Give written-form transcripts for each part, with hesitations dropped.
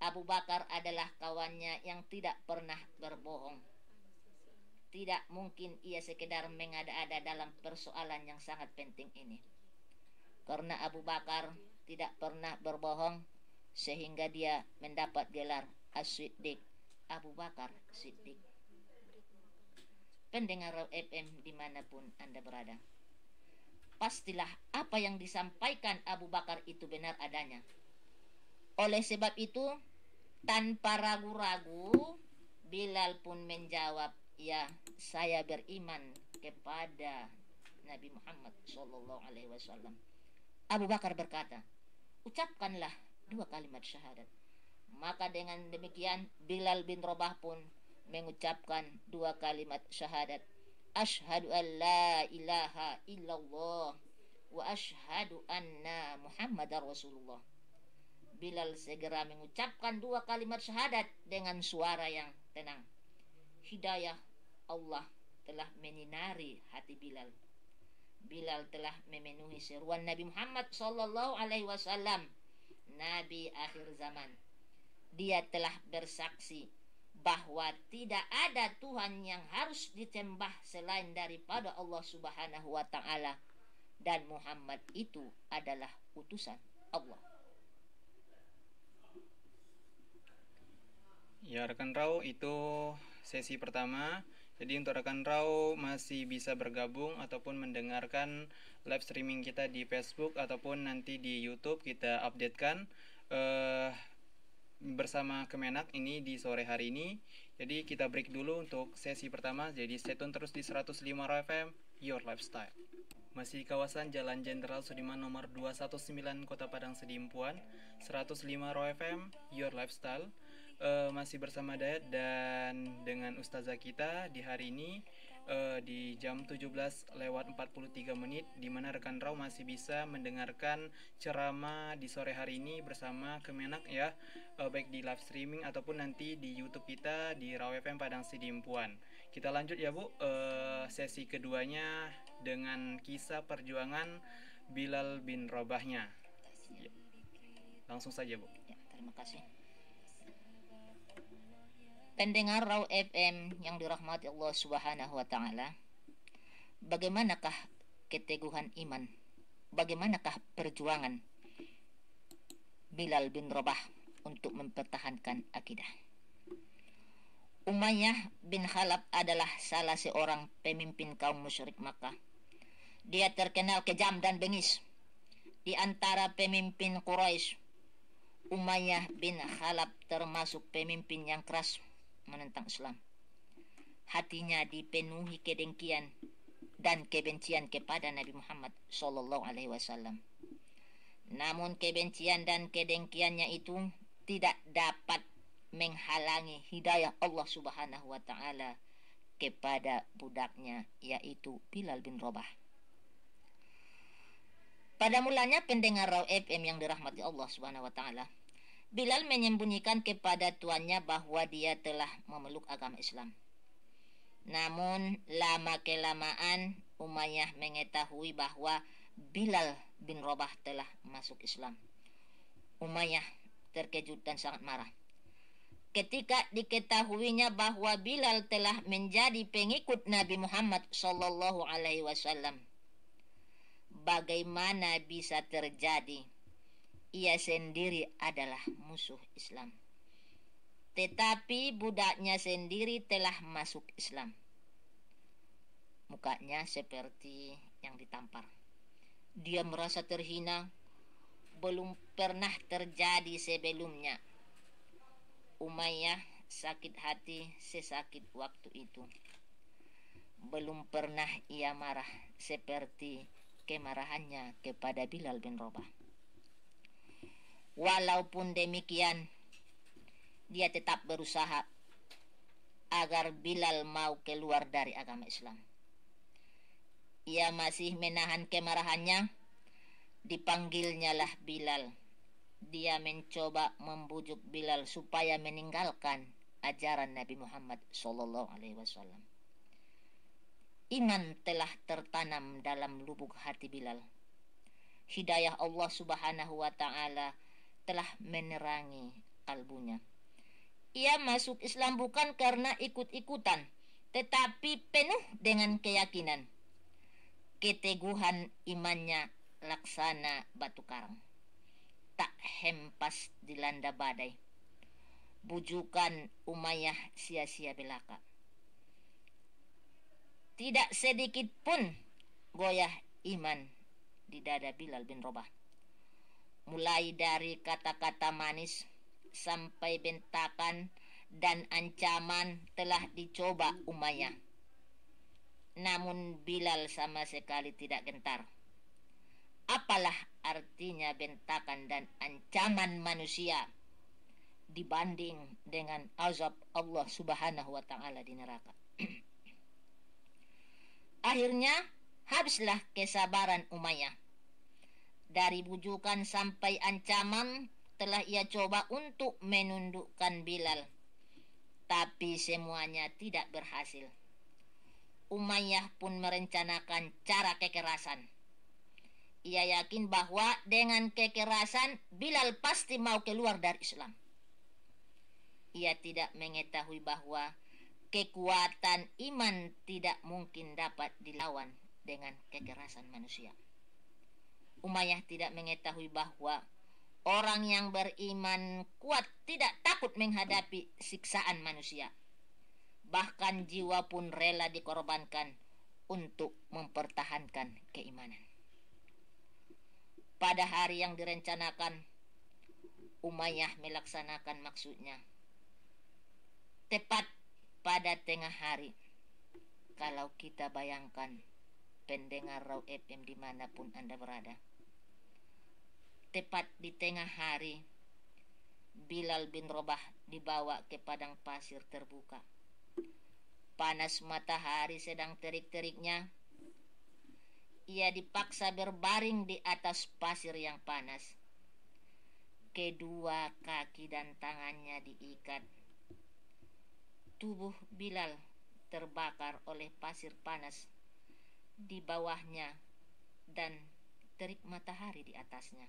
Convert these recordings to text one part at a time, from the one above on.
Abu Bakar adalah kawannya yang tidak pernah berbohong. Tidak mungkin ia sekedar mengada-ada dalam persoalan yang sangat penting ini. Karena Abu Bakar tidak pernah berbohong, sehingga dia mendapat gelar As-Siddiq, Abu Bakar Siddiq. Pendengar FM dimanapun Anda berada, pastilah apa yang disampaikan Abu Bakar itu benar adanya. Oleh sebab itu, tanpa ragu-ragu, Bilal pun menjawab, ya, saya beriman kepada Nabi Muhammad SAW. Abu Bakar berkata, ucapkanlah 2 kalimat syahadat. Maka dengan demikian Bilal bin Rabah pun mengucapkan 2 kalimat syahadat. Ashhadu an la ilaha illallah wa ashhadu anna Muhammadar Rasulullah. Bilal segera mengucapkan 2 kalimat syahadat dengan suara yang tenang. Hidayah Allah telah menyinari hati Bilal. Bilal telah memenuhi seruan Nabi Muhammad SAW, Nabi akhir zaman. Dia telah bersaksi bahwa tidak ada Tuhan yang harus disembah selain daripada Allah Subhanahu wa Ta'ala, dan Muhammad itu adalah utusan Allah. Ya rekan Rau, itu sesi pertama. Jadi untuk rekan Rau masih bisa bergabung ataupun mendengarkan live streaming kita di Facebook ataupun nanti di YouTube kita updatekan bersama Kemenak ini di sore hari ini. Jadi kita break dulu untuk sesi pertama. Jadi stay tune terus di 105 FM Your Lifestyle. Masih di kawasan Jalan Jenderal Sudirman nomor 219 Kota Padang Sidimpuan, 105 FM Your Lifestyle. Masih bersama Dayat dan dengan ustazah kita di hari ini di jam 17:43 di mana rekan Rau masih bisa mendengarkan ceramah di sore hari ini bersama Kemenak ya, baik di live streaming ataupun nanti di YouTube kita di Rau FM Padang Sidimpuan. Kita lanjut ya Bu, sesi keduanya dengan kisah perjuangan Bilal bin Rabahnya ya. Langsung saja Bu. Ya, terima kasih. Pendengar Rau FM yang dirahmati Allah Subhanahu wa Ta'ala, bagaimanakah keteguhan iman, bagaimanakah perjuangan Bilal bin Rabah untuk mempertahankan akidah? Umayyah bin Khalaf adalah salah seorang pemimpin kaum musyrik Makkah. Dia terkenal kejam dan bengis. Di antara pemimpin Quraisy, Umayyah bin Khalaf termasuk pemimpin yang keras menentang Islam. Hatinya dipenuhi kedengkian dan kebencian kepada Nabi Muhammad SAW. Namun kebencian dan kedengkiannya itu tidak dapat menghalangi hidayah Allah Subhanahu wa Ta'ala kepada budaknya, yaitu Bilal bin Rabah. Pada mulanya pendengar Rau FM yang dirahmati Allah Subhanahu wa Ta'ala, Bilal menyembunyikan kepada tuannya bahwa dia telah memeluk agama Islam. Namun lama-kelamaan Umayyah mengetahui bahwa Bilal bin Rabah telah masuk Islam. Umayyah terkejut dan sangat marah ketika diketahuinya bahwa Bilal telah menjadi pengikut Nabi Muhammad SAW. Bagaimana bisa terjadi? Ia sendiri adalah musuh Islam, tetapi budaknya sendiri telah masuk Islam. Mukanya seperti yang ditampar. Dia merasa terhina, belum pernah terjadi sebelumnya. Umayyah sakit hati sesakit waktu itu. Belum pernah ia marah seperti kemarahannya kepada Bilal bin Rabah. Walaupun demikian, dia tetap berusaha agar Bilal mau keluar dari agama Islam. Ia masih menahan kemarahannya. Dipanggilnyalah Bilal. Dia mencoba membujuk Bilal supaya meninggalkan ajaran Nabi Muhammad SAW. Iman telah tertanam dalam lubuk hati Bilal. Hidayah Allah Subhanahu wa Ta'ala telah menerangi kalbunya. Ia masuk Islam bukan karena ikut-ikutan, tetapi penuh dengan keyakinan. Keteguhan imannya laksana batu karang, tak hempas dilanda badai. Bujukan Umayyah sia-sia belaka. Tidak sedikit pun goyah iman di dada Bilal bin Rabah. Mulai dari kata-kata manis sampai bentakan dan ancaman telah dicoba Umayyah. Namun Bilal sama sekali tidak gentar. Apalah artinya bentakan dan ancaman manusia dibanding dengan azab Allah Subhanahu wa taala di neraka. Akhirnya habislah kesabaran Umayyah. Dari bujukan sampai ancaman telah ia coba untuk menundukkan Bilal, tapi semuanya tidak berhasil. Umayyah pun merencanakan cara kekerasan. Ia yakin bahwa dengan kekerasan Bilal pasti mau keluar dari Islam. Ia tidak mengetahui bahwa kekuatan iman tidak mungkin dapat dilawan dengan kekerasan manusia. Umayyah tidak mengetahui bahwa orang yang beriman kuat tidak takut menghadapi siksaan manusia. Bahkan jiwa pun rela dikorbankan untuk mempertahankan keimanan. Pada hari yang direncanakan, Umayyah melaksanakan maksudnya. Tepat pada tengah hari, kalau kita bayangkan pendengar Raw FM dimanapun Anda berada, tepat di tengah hari, Bilal bin Rabah dibawa ke padang pasir terbuka. Panas matahari sedang terik-teriknya. Ia dipaksa berbaring di atas pasir yang panas. Kedua kaki dan tangannya diikat. Tubuh Bilal terbakar oleh pasir panas di bawahnya dan terik matahari di atasnya.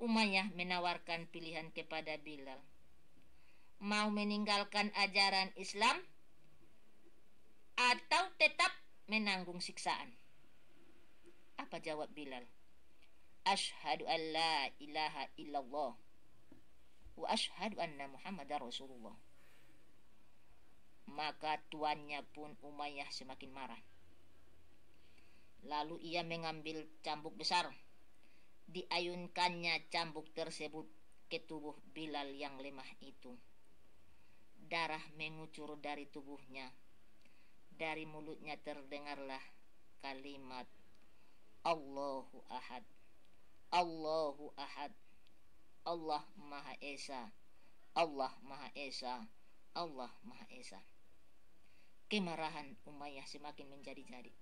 Umayyah menawarkan pilihan kepada Bilal. Mau meninggalkan ajaran Islam atau tetap menanggung siksaan? Apa jawab Bilal? Asyhadu an la ilaha illallah wa asyhadu anna Muhammadar Rasulullah. Maka tuannya pun Umayyah semakin marah. Lalu ia mengambil cambuk besar. Diayunkannya cambuk tersebut ke tubuh Bilal yang lemah itu. Darah mengucur dari tubuhnya. Dari mulutnya terdengarlah kalimat Allahu Ahad, Allahu Ahad, Allah Maha Esa, Allah Maha Esa, Allah Maha Esa. Kemarahan Umayyah semakin menjadi-jadi.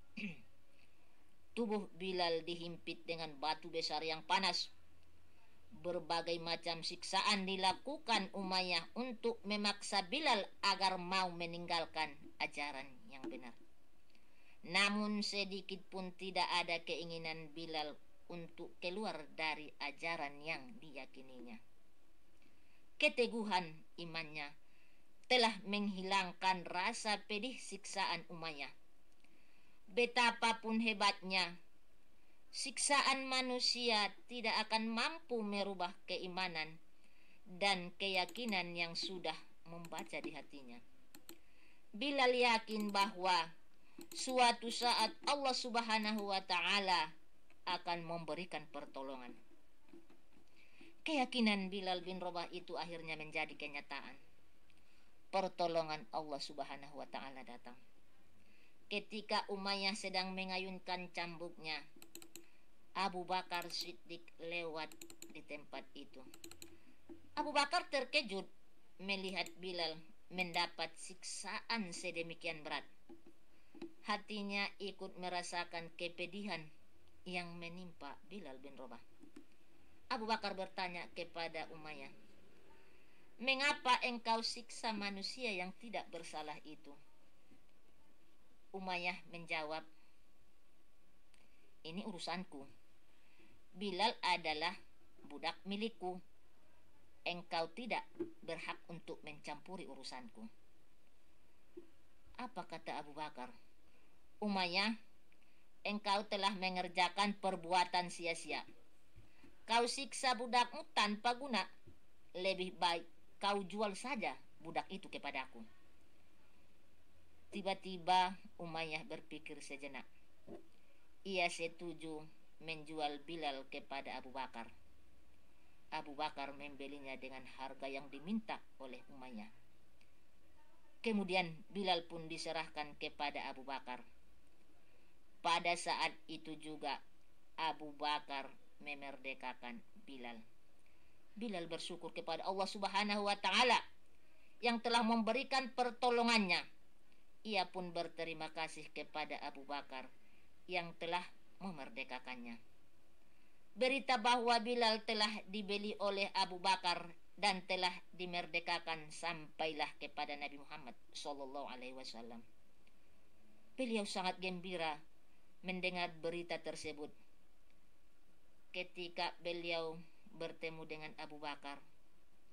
Tubuh Bilal dihimpit dengan batu besar yang panas. Berbagai macam siksaan dilakukan Umayyah untuk memaksa Bilal agar mau meninggalkan ajaran yang benar. Namun sedikit pun tidak ada keinginan Bilal untuk keluar dari ajaran yang diyakininya. Keteguhan imannya telah menghilangkan rasa pedih siksaan Umayyah. Betapapun hebatnya, siksaan manusia tidak akan mampu merubah keimanan dan keyakinan yang sudah membaca di hatinya. Bilal yakin bahwa suatu saat Allah Subhanahu wa taala akan memberikan pertolongan. Keyakinan Bilal bin Rabah itu akhirnya menjadi kenyataan. Pertolongan Allah Subhanahu wa taala datang. Ketika Umayyah sedang mengayunkan cambuknya, Abu Bakar Siddiq lewat di tempat itu. Abu Bakar terkejut melihat Bilal mendapat siksaan sedemikian berat. Hatinya ikut merasakan kepedihan yang menimpa Bilal bin Rabah. Abu Bakar bertanya kepada Umayyah, "Mengapa engkau siksa manusia yang tidak bersalah itu?" Umayyah menjawab, "Ini urusanku. Bilal adalah budak milikku. engkau tidak berhak untuk mencampuri urusanku. Apa kata Abu Bakar? Umayyah, engkau telah mengerjakan perbuatan sia-sia. Kau siksa budakmu tanpa guna. Lebih baik kau jual saja budak itu kepadaku. Tiba-tiba Umayyah berpikir sejenak. Ia setuju menjual Bilal kepada Abu Bakar. Abu Bakar membelinya dengan harga yang diminta oleh Umayyah. Kemudian Bilal pun diserahkan kepada Abu Bakar. Pada saat itu juga Abu Bakar memerdekakan Bilal. Bilal bersyukur kepada Allah Subhanahu wa taala yang telah memberikan pertolongannya. Ia pun berterima kasih kepada Abu Bakar yang telah memerdekakannya. Berita bahwa Bilal telah dibeli oleh Abu Bakar dan telah dimerdekakan sampailah kepada Nabi Muhammad SAW. Beliau sangat gembira mendengar berita tersebut. Ketika beliau bertemu dengan Abu Bakar,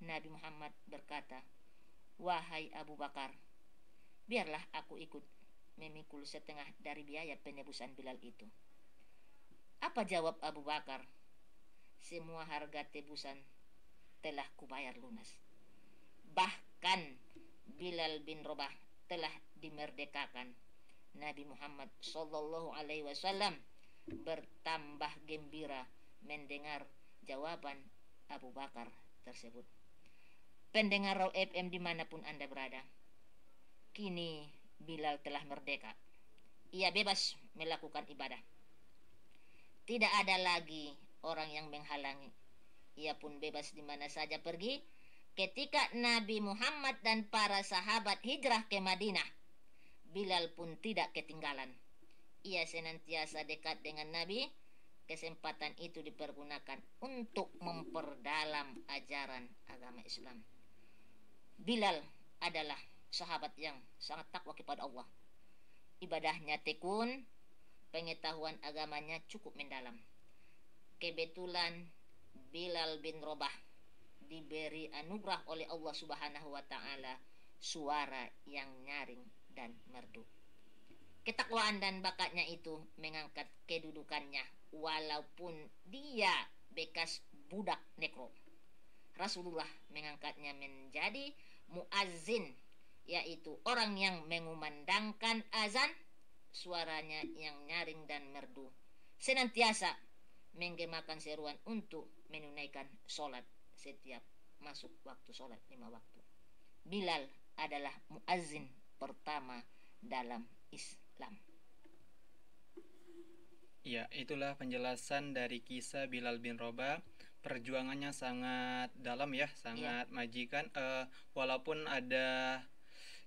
Nabi Muhammad berkata, "Wahai Abu Bakar, biarlah aku ikut memikul setengah dari biaya penebusan Bilal itu." Apa jawab Abu Bakar? Semua harga tebusan telah kubayar lunas. Bahkan Bilal bin Rabah telah dimerdekakan. Nabi Muhammad SAW bertambah gembira mendengar jawaban Abu Bakar tersebut. Pendengar Raw FM dimanapun Anda berada, kini Bilal telah merdeka. Ia bebas melakukan ibadah. Tidak ada lagi orang yang menghalangi. Ia pun bebas di mana saja pergi. Ketika Nabi Muhammad dan para sahabat hijrah ke Madinah, Bilal pun tidak ketinggalan. Ia senantiasa dekat dengan Nabi. Kesempatan itu dipergunakan untuk memperdalam ajaran agama Islam. Bilal adalah sahabat yang sangat takwa kepada Allah. Ibadahnya tekun, pengetahuan agamanya cukup mendalam. Kebetulan Bilal bin Rabah diberi anugerah oleh Allah Subhanahu wa taala suara yang nyaring dan merdu. Ketakwaan dan bakatnya itu mengangkat kedudukannya walaupun dia bekas budak nekro. Rasulullah mengangkatnya menjadi muazzin, yaitu orang yang mengumandangkan azan, suaranya yang nyaring dan merdu, senantiasa menggemakan seruan untuk menunaikan sholat setiap masuk waktu sholat 5 waktu. Bilal adalah muazzin pertama dalam Islam. Ya, itulah penjelasan dari kisah Bilal bin Rabah. Perjuangannya sangat dalam ya, sangat majikan. Walaupun ada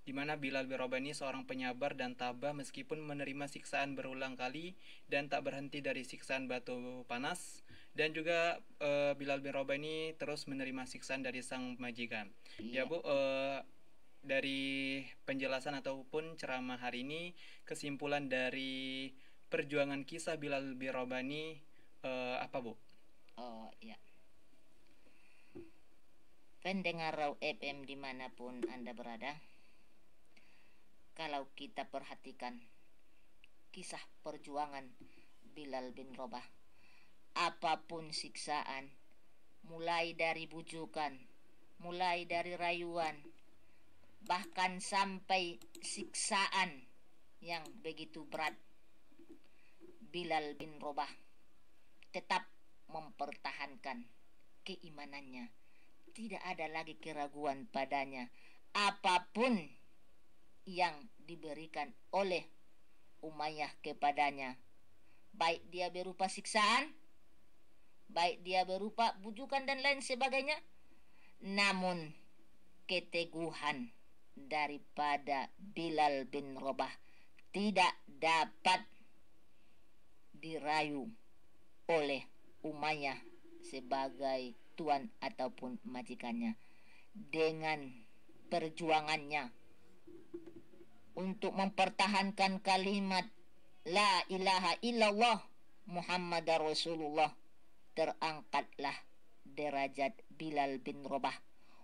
di mana Bilal bin Rabah ini seorang penyabar dan tabah meskipun menerima siksaan berulang kali dan tak berhenti dari siksaan batu panas, dan juga Bilal bin Rabah ini terus menerima siksaan dari sang majikan. Ya Bu, dari penjelasan ataupun ceramah hari ini, kesimpulan dari perjuangan kisah Bilal bin Rabah ini apa Bu? Oh iya. Pendengar Raw FM dimanapun Anda berada, kalau kita perhatikan kisah perjuangan Bilal bin Rabah, apapun siksaan, mulai dari bujukan, mulai dari rayuan, bahkan sampai siksaan yang begitu berat, Bilal bin Rabah tetap mempertahankan keimanannya. Tidak ada lagi keraguan padanya. Apapun yang diberikan oleh Umayyah kepadanya, baik dia berupa siksaan, baik dia berupa bujukan dan lain sebagainya, namun keteguhan daripada Bilal bin Rabah tidak dapat dirayu oleh Umayyah sebagai tuan ataupun majikannya. Dengan perjuangannya untuk mempertahankan kalimat La ilaha illallah Muhammadar Rasulullah, terangkatlah derajat Bilal bin Rabah,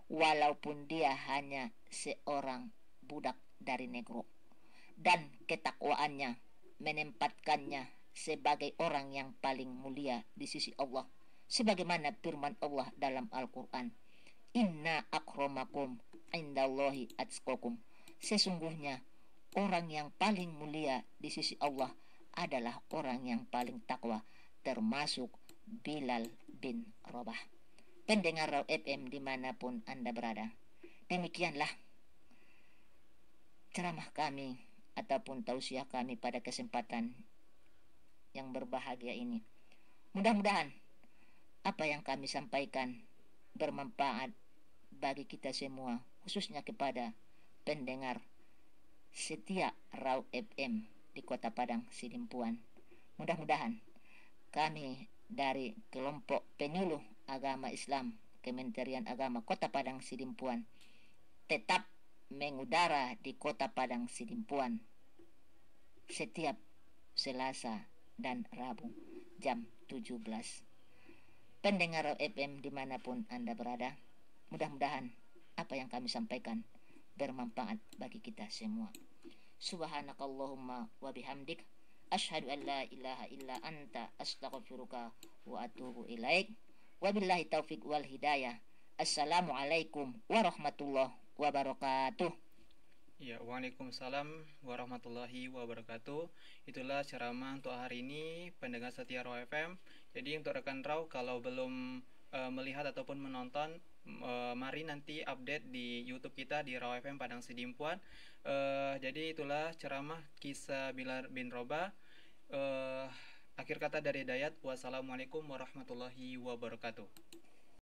walaupun dia hanya seorang budak dari negro, dan ketakwaannya menempatkannya sebagai orang yang paling mulia di sisi Allah, sebagaimana firman Allah dalam Al-Quran, inna akramakum indallahi atqakum, sesungguhnya orang yang paling mulia di sisi Allah adalah orang yang paling takwa, termasuk Bilal bin Rabah. Pendengar Raw FM dimanapun Anda berada, demikianlah ceramah kami ataupun tausiah kami pada kesempatan yang berbahagia ini. Mudah-mudahan apa yang kami sampaikan bermanfaat bagi kita semua, khususnya kepada pendengar setia Raw FM di Kota Padang Sidimpuan. Mudah-mudahan kami dari kelompok penyuluh agama Islam Kementerian Agama Kota Padang Sidimpuan tetap mengudara di Kota Padang Sidimpuan setiap Selasa dan Rabu jam 17. Pendengar FM dimanapun Anda berada, mudah-mudahan apa yang kami sampaikan bermanfaat bagi kita semua. Subhanakallahumma wa bihamdik, asyhadu an la ilaha illa anta, astaghfiruka wa atubu ilaik. Wabillahi taufik wal hidayah. Assalamualaikum warahmatullahi wabarakatuh. Ya, waalaikumsalam warahmatullahi wabarakatuh. Itulah ceramah untuk hari ini, pendengar setia Raw FM. Jadi untuk rekan Raw, kalau belum melihat ataupun menonton, mari nanti update di YouTube kita di Raw FM Padang Sidimpuan. Jadi itulah ceramah kisah Bilal bin Rabah. Akhir kata dari Dayat, wassalamualaikum warahmatullahi wabarakatuh.